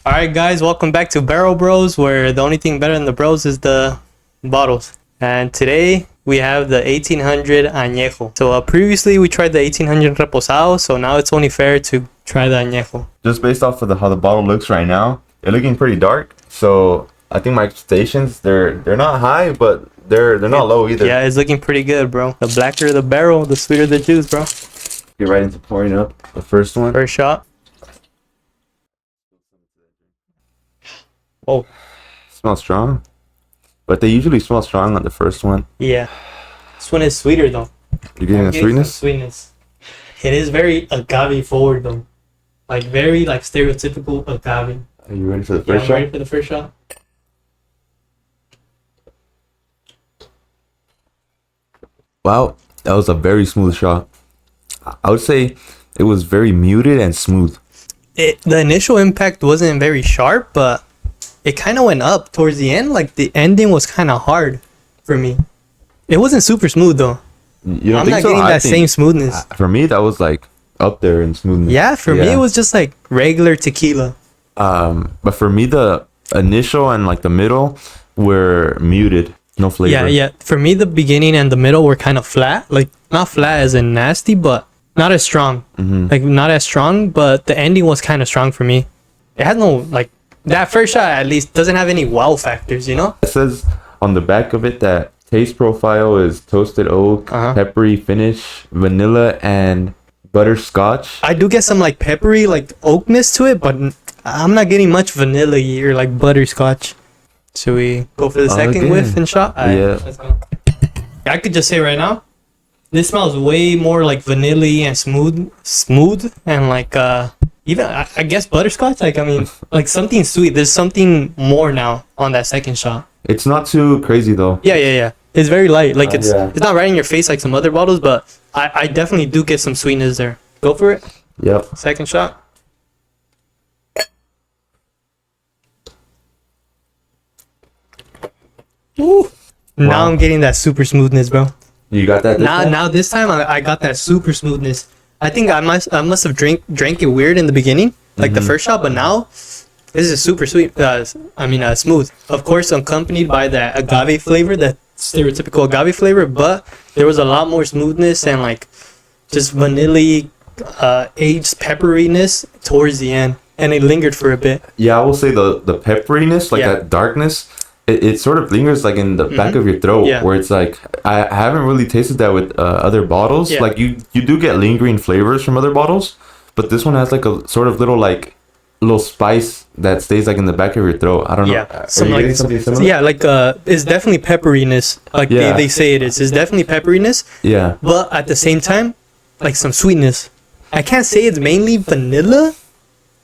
Alright guys, welcome back to Barrel Bros, where the only thing better than the bros is the bottles. And today we have the 1800 Añejo. So previously we tried the 1800 Reposado, so now it's only fair to try the Añejo. Just based off of how the bottle looks right now, they're looking pretty dark. So I think my expectations, they're not high, but they're not low either. Yeah, it's looking pretty good, bro. The blacker the barrel, the sweeter the juice, bro. Get right into pouring up the first one. First shot. Oh, Smells strong, but they usually smell strong on the first one. yeah. This one is sweeter though. You're getting I'm a getting some sweetness. sweetness. It is very agave forward though. Like very like stereotypical agave. Are you ready for the Yeah, first I'm shot? ready for the first shot. Wow, that was a very smooth shot. I would say it was very muted and smooth. The initial impact wasn't very sharp, but it kind of went up towards the end. Like the ending was kind of hard for me. It wasn't super smooth though. You don't I'm think not so? getting I that think- same smoothness. For me, that was like up there in smoothness. Yeah, for me it was just like regular tequila. But for me, the initial and like the middle were muted, no flavor. Yeah. For me, the beginning and the middle were kind of flat. Like not flat as in nasty, but not as strong. Like not as strong, but the ending was kind of strong for me. It had no like that first shot at least doesn't have any wow factors, you know? It says on the back of it that taste profile is toasted oak, peppery finish, vanilla, and butterscotch. I do get some like peppery, like oakness to it, but I'm not getting much vanilla or like butterscotch. Should we go for the second Again. whiff and shot? Alright, Yeah. let's go. I could just say right now, this smells way more like vanilla and smooth, and like even I guess butterscotch. Like I mean, like something sweet. There's something more now on that second shot. It's not too crazy though. Yeah. It's very light. Like it's Yeah. it's not right in your face like some other bottles, but I definitely do get some sweetness there. Go for it. Yep. Second shot. Ooh. Now Wow. I'm getting that super smoothness, bro. You got that? Now this time I got that super smoothness. I think I must have drank it weird in the beginning, like the first shot, but now this is super sweet. Smooth. Of course, accompanied by that agave flavor, that stereotypical agave flavor, but there was a lot more smoothness and like just vanilla, aged pepperiness towards the end, and it lingered for a bit. Yeah, I will say the pepperiness, like Yeah. that darkness, it sort of lingers like in the back of your throat, Yeah. where it's like I haven't really tasted that with other bottles. Yeah. Like you do get lingering flavors from other bottles, but this one has like a sort of little spice that stays like in the back of your throat. I don't know. Yeah, Are some you like getting something similar? yeah, like it's definitely pepperiness. Like Yeah. they say it is. It's definitely pepperiness. Yeah. But at the same time, like some sweetness. I can't say it's mainly vanilla,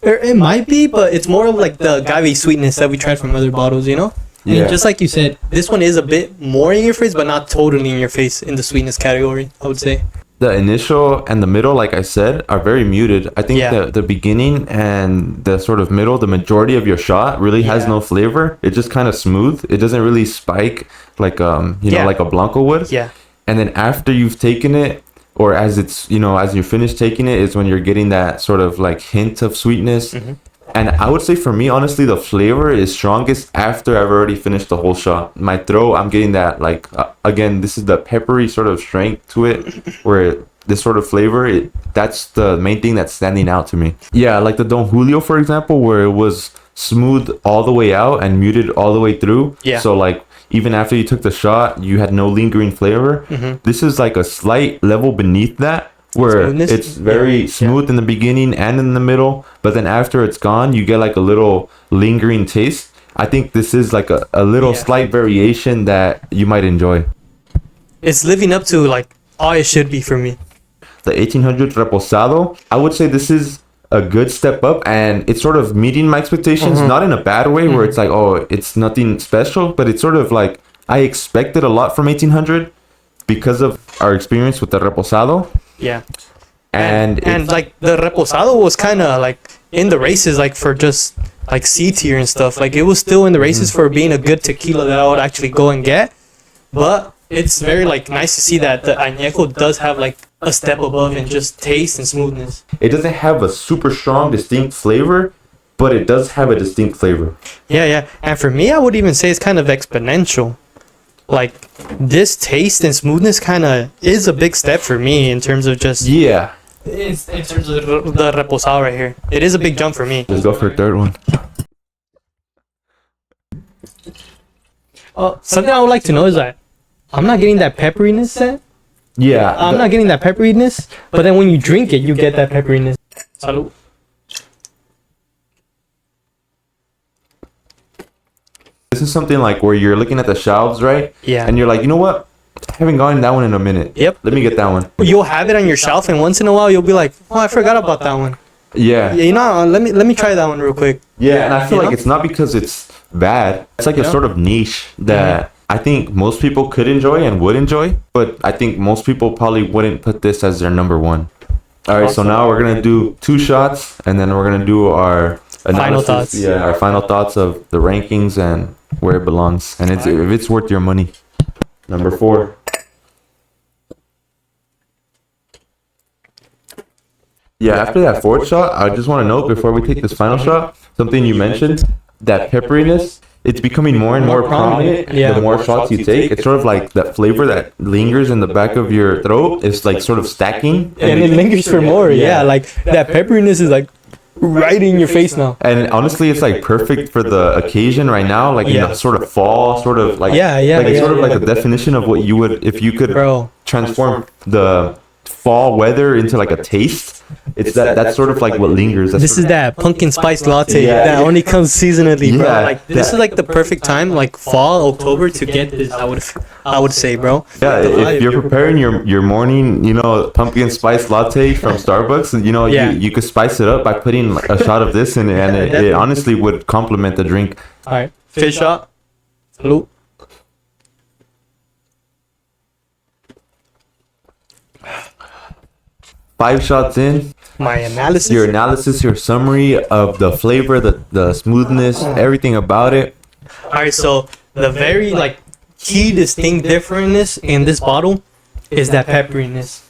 or it might be, but it's more of like the agave sweetness that we tried from other bottles, you know? I mean, Yeah. just like you said, this one is a bit more in your face, but not totally in your face in the sweetness category, I would say. The initial and the middle, like I said, are very muted. I think Yeah. the beginning and the sort of middle, the majority of your shot really has Yeah. no flavor. It's just kind of smooth. It doesn't really spike like Yeah. like a Blanco would. Yeah. And then after you've taken it, or as it's as you finish taking it, is when you're getting that sort of like hint of sweetness. And I would say for me, honestly, the flavor is strongest after I've already finished the whole shot. My throat, I'm getting that like again, this is the peppery sort of strength to it, where this sort of flavor, that's the main thing that's standing out to me. Yeah, like the Don Julio, for example, where it was smooth all the way out and muted all the way through. Yeah. So like even after you took the shot, you had no lingering flavor. This is like a slight level beneath that, where Smoothness? it's very Yeah. smooth in the beginning and in the middle, but then after it's gone, you get like a little lingering taste. I think this is like a little Yeah. slight variation that you might enjoy. It's living up to like all it should be for me. The 1800 Reposado, I would say this is a good step up, and it's sort of meeting my expectations, not in a bad way where it's like, oh, it's nothing special, but it's sort of like I expected a lot from 1800 because of our experience with the Reposado. Yeah. And like the Reposado was kind of like in the races, like for just like C tier and stuff. Like it was still in the races for being a good tequila that I would actually go and get. But it's very like nice to see that the Añejo does have like a step above in just taste and smoothness. it doesn't have a super strong, distinct flavor, but it does have a distinct flavor. Yeah. And for me, I would even say it's kind of exponential. Like, this taste and smoothness kind of is a big step for me in terms of just... Yeah. In terms of the Reposado right here. It is a big jump for me. Let's go for a third one. Something I would like to know is that I'm not getting that pepperiness set. Yeah. I'm not getting that pepperiness, but then when you drink it, you get that pepperiness. Salud. This is something like where you're looking at the shelves, right? Yeah. And you're like, you know what? I haven't gotten that one in a minute. Yep. Let me get that one. You'll have it on your shelf, and once in a while, you'll be like, oh, I forgot about that one. Yeah. Yeah, you know, let me try that one real quick. Yeah, and I feel You like know? it's not because it's bad. It's like a Yeah. sort of niche that I think most people could enjoy and would enjoy, but I think most people probably wouldn't put this as their number one. All right, so now we're gonna do 2 shots, and then we're gonna do our Final thoughts. Yeah, our final thoughts of the rankings and where it belongs, and if it's worth your money. Number 4. Yeah, after that 4th shot, I just want to note before we take this final shot, something you mentioned, that pepperiness, it's becoming more and more prominent Yeah. the more shots you take. It's sort of like that flavor that lingers in the back of your throat is like sort of stacking. And it lingers for more. Yeah, like that pepperiness is like right in your face now. And honestly, it's like perfect for the occasion right now, like in Yeah. the sort of fall, sort of like Yeah, like it's yeah, sort of yeah. like a definition of what you would if you could Bro. transform the fall weather into like a taste. It's that's sort of like what lingers. That's This sort is that pumpkin spice latte Yeah. that only comes seasonally, bro. Yeah, Like this that- is like the perfect time, like fall, October, to get this. I would say, bro. Yeah, if you're preparing your morning, you know, pumpkin spice latte from Starbucks, you know, Yeah. you could spice it up by putting a shot of this in it, and it honestly would complement the drink. All right, fish shot. Salute. Five shots in, My analysis. your analysis, your summary of the flavor, the smoothness, everything about it. All right, so the very like key distinct differentness in this bottle is that pepperiness.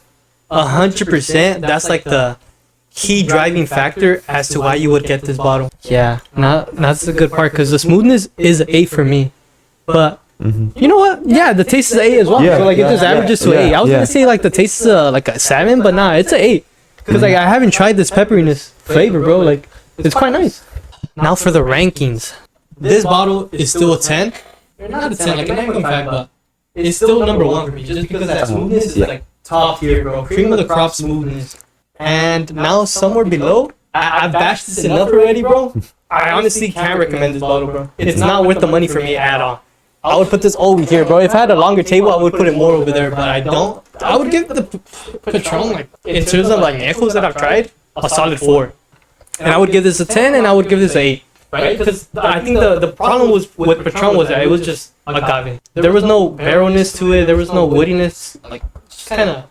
100%. That's like the key driving factor as to why you would get this bottle. Yeah, that's the good part because the smoothness is an 8 for me, but. You know what? Yeah, the taste is an 8 as well. Yeah, So like it just yeah, averages to yeah, 8. I was yeah. gonna say like the taste is like a 7, but nah, it's an 8. Cause like I haven't tried this pepperiness flavor, bro. Like it's quite nice. Now for the rankings. This bottle is still a 10. Not a 10, like a 9.5, but it's still number 1 for me. Just because that smoothness is like top tier, bro. Cream of the crop smoothness. And now somewhere below, I've bashed this enough already, bro. I honestly can't recommend this bottle, bro. It's not worth the money for me at all. I would put this over here, bro. If I had a longer table, I would put it more over there, but I don't. I would give the Patron, like, in terms of like Añejos that I've tried, a solid 4. And I would give this a 10, and I would give this a 8, right? Because I think the problem was with Patron was that it was just agave. There was no barrelness to it. There was no woodiness. Like, just kind of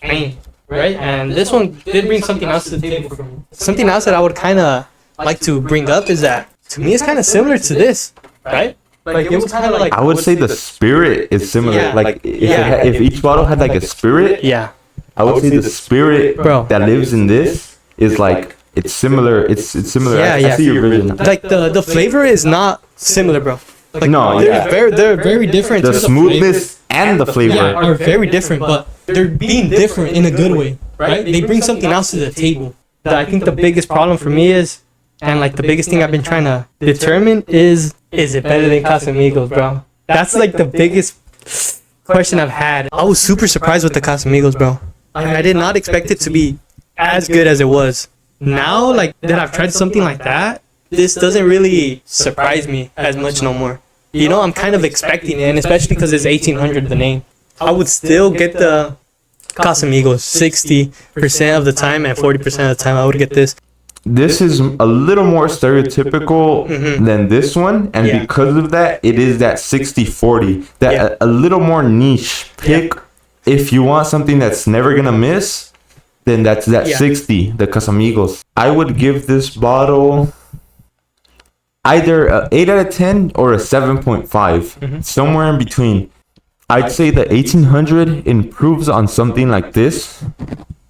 plain, right? And this one did bring something else to the table for me. Something else that I would kind of like to bring up is that, to me, it's kind of similar to this, right? Like it was kind of like I would say the spirit is similar. Yeah. Like if, Yeah. if each bottle had like a spirit, yeah, I would say the spirit Bro. that lives in this is like it's similar. It's similar. Yeah, I yeah. see your vision. like the flavor is not similar, bro. Like, No, yeah. they're very different. The in smoothness and the flavor. flavor. Yeah, are very different, but they're being different in a good way, right? They bring something else to the table. That I think the biggest problem for me is, and like the biggest thing I've been trying to determine is it better than Casamigos, bro? That's like the biggest question I've had. I was super surprised with the Casamigos, bro. I did not expect it to be as good as it was. Now, like that I've tried something like that, this doesn't really surprise me as much no more. You know, I'm kind of expecting it, and especially because it's 1800 the name. I would still get the Casamigos 60% of the time, and 40% of the time I would get this. This is a little more stereotypical than this one, and Yeah. because of that, it is that 60-40, that Yeah. a little more niche pick. If you want something that's never gonna miss, then that's that Yeah. 60, the Casamigos. I would give this bottle either a 8 out of 10 or a 7.5, somewhere in between. I'd say the 1800 improves on something like this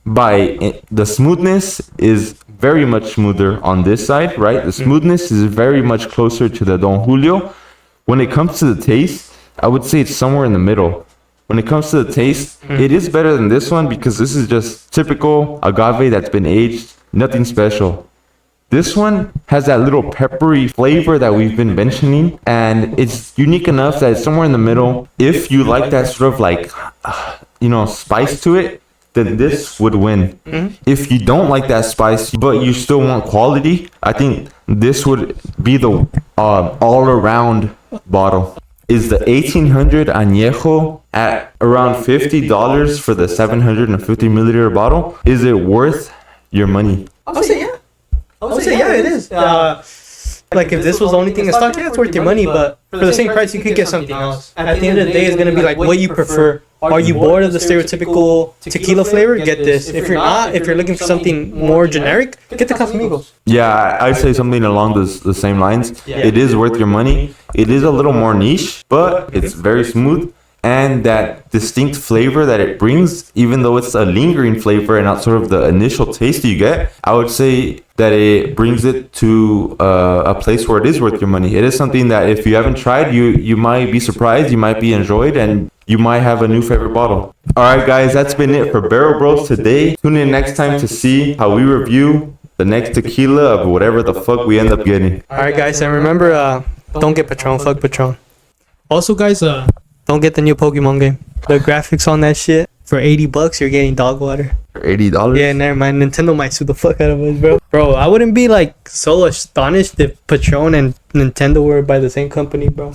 by the smoothness is very much smoother on this side, right? The smoothness is very much closer to the Don Julio. When it comes to the taste, I would say it's somewhere in the middle. When it comes to the taste, it is better than this one because this is just typical agave that's been aged, nothing special. This one has that little peppery flavor that we've been mentioning, and it's unique enough that it's somewhere in the middle. If you like that sort of like, spice to it, then this would win. If you don't like that spice, but you still want quality, I think this would be the all-around bottle. Is the 1800 Añejo at around $50 for the 750 milliliter bottle? Is it worth your money? I would say yeah. It is. Like if this was the only thing in stock, yeah, it's worth your money. But for the same price, you could get something else. At the end of the day, it's gonna be like what you prefer. Are you bored of the stereotypical tequila flavor? Get this. If you're not, if you're looking for something more generic, get the Casamigos. Yeah, I'd say something along the same lines. It is worth your money. It is a little more niche, but it's very smooth. And that distinct flavor that it brings, even though it's a lingering flavor and not sort of the initial taste you get, I would say that it brings it to a place where it is worth your money. It is something that if you haven't tried, you might be surprised, you might be enjoyed, and you might have a new favorite bottle. All right, guys, that's been it for Barrel Bros today. Tune in next time to see how we review the next tequila of whatever the fuck we end up getting. All right, guys, and remember, don't get Patron. Fuck Patron. Also, guys, don't get the new Pokemon game. The graphics on that shit, for $80, you're getting dog water. For $80? Yeah, never mind. Nintendo might sue the fuck out of us, bro. Bro, I wouldn't be like so astonished if Patron and Nintendo were by the same company, bro.